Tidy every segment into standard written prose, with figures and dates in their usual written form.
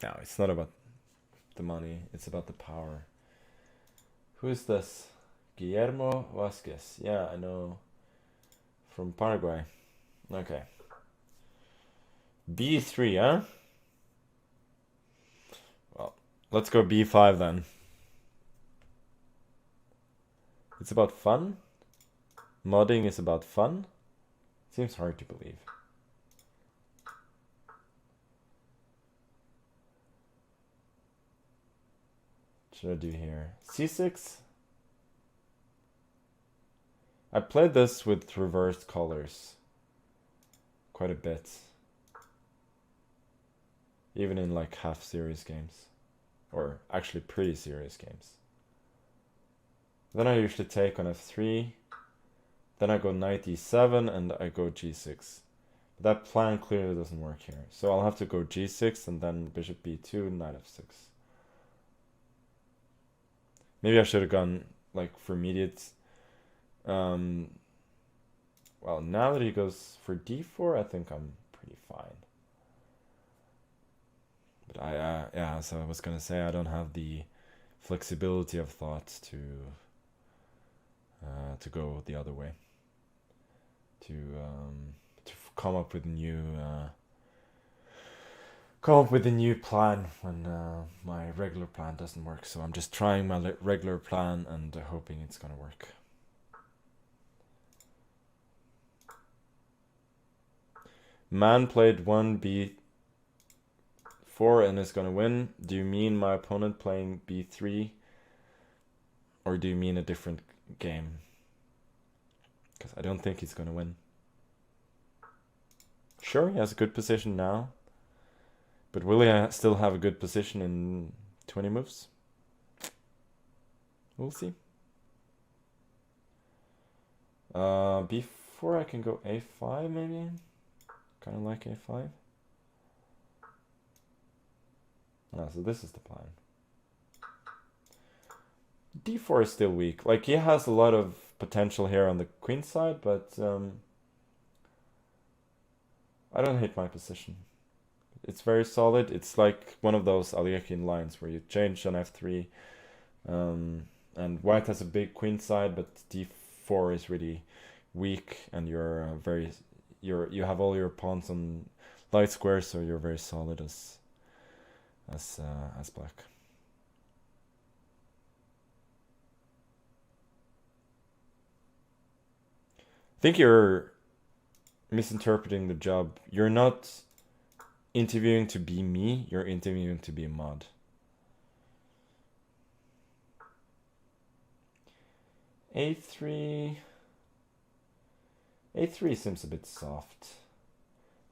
No, it's not about the money. It's about the power. Who is this? Guillermo Vasquez. Yeah, I know. From Paraguay. Okay. B3, huh? Well, let's go B5 then. It's about fun? Modding is about fun? Seems hard to believe. What should I do here? C6? I played this with reversed colors quite a bit. Even in like half serious games. Or actually pretty serious games. Then I usually take on f3. Then I go knight e7 and I go g6. But that plan clearly doesn't work here. So I'll have to go g6 and then bishop b2, knight f6. Maybe I should have gone like for immediate. Well, now that he goes for d4, I think I'm pretty fine. But yeah, so I was gonna say I don't have the flexibility of thought to go the other way. To come up with a new plan when my regular plan doesn't work. So I'm just trying my regular plan and hoping it's gonna work. Man played 1b4 and is gonna win. Do you mean my opponent playing b3, or do you mean a different game? Because I don't think he's gonna win. Sure, he has a good position now, but will he still have a good position in 20 moves? We'll see. B4, I can go a5 maybe. Kind of like a5. So this is the plan. D4 is still weak. Like, he has a lot of potential here on the queen side, but I don't hate my position. It's very solid. It's like one of those Alekhine lines where you change on f3, and white has a big queen side, but d4 is really weak, and you have all your pawns on light squares, so you're very solid as black. I think you're misinterpreting the job. You're not interviewing to be me, you're interviewing to be a mod. A3 seems a bit soft.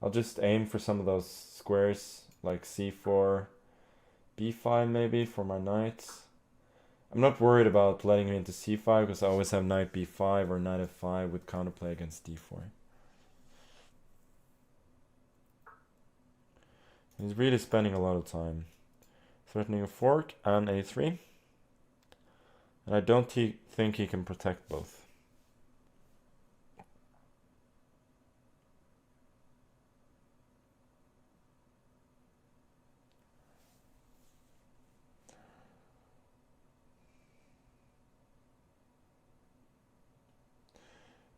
I'll just aim for some of those squares, like c4, b5 maybe for my knights. I'm not worried about letting him into c5 because I always have knight b5 or knight f5 with counterplay against d4. He's really spending a lot of time threatening a fork and a3. And I don't think he can protect both.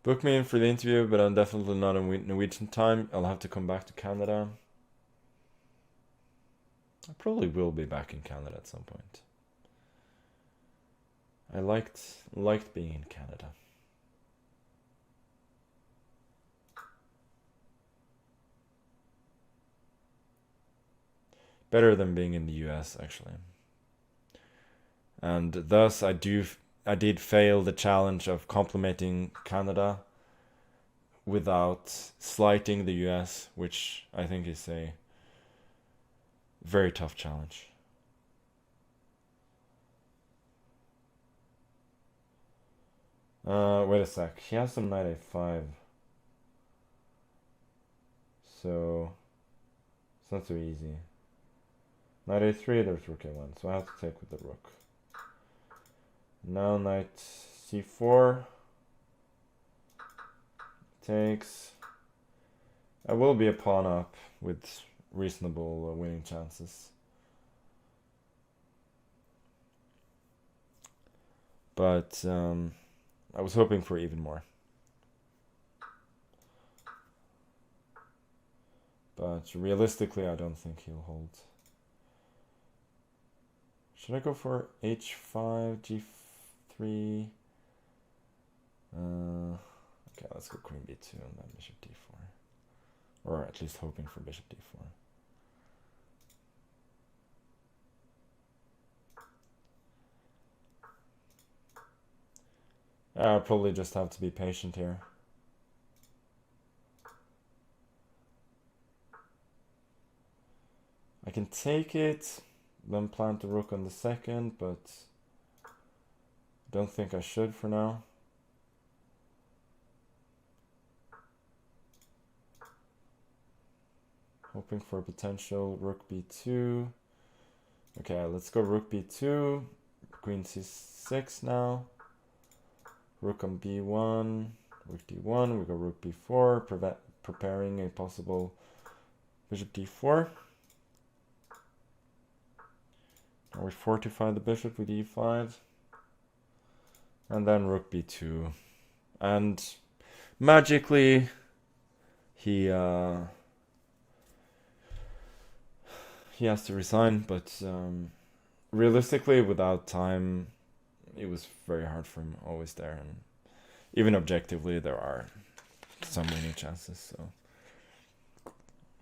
Book me in for the interview, but I'm definitely not in Norwegian time. I'll have to come back to Canada. I probably will be back in Canada at some point. I liked being in Canada. Better than being in the US, actually. And thus I did fail the challenge of complimenting Canada without slighting the US, which I think is a very tough challenge. Wait a sec. He has some knight a5. So it's not so easy. Knight a3, there's rook a1, so I have to take with the rook. Now knight c4 takes. I will be a pawn up with reasonable winning chances. But I was hoping for even more. But realistically, I don't think he'll hold. Should I go for h5, g3? Okay, let's go queen b2 and then bishop d4. Or at least hoping for bishop d4. I'll probably just have to be patient here. I can take it, then plant the rook on the second, but don't think I should for now. Hoping for a potential rook b2. Okay, let's go rook b2, queen c6 now. Rook on b1, rook d1, we go rook b4, preparing a possible bishop d4. Now we fortify the bishop with e5. And then rook b2. And magically, he has to resign, but realistically, without time, it was very hard for him, always there. And even objectively, there are some winning chances, so...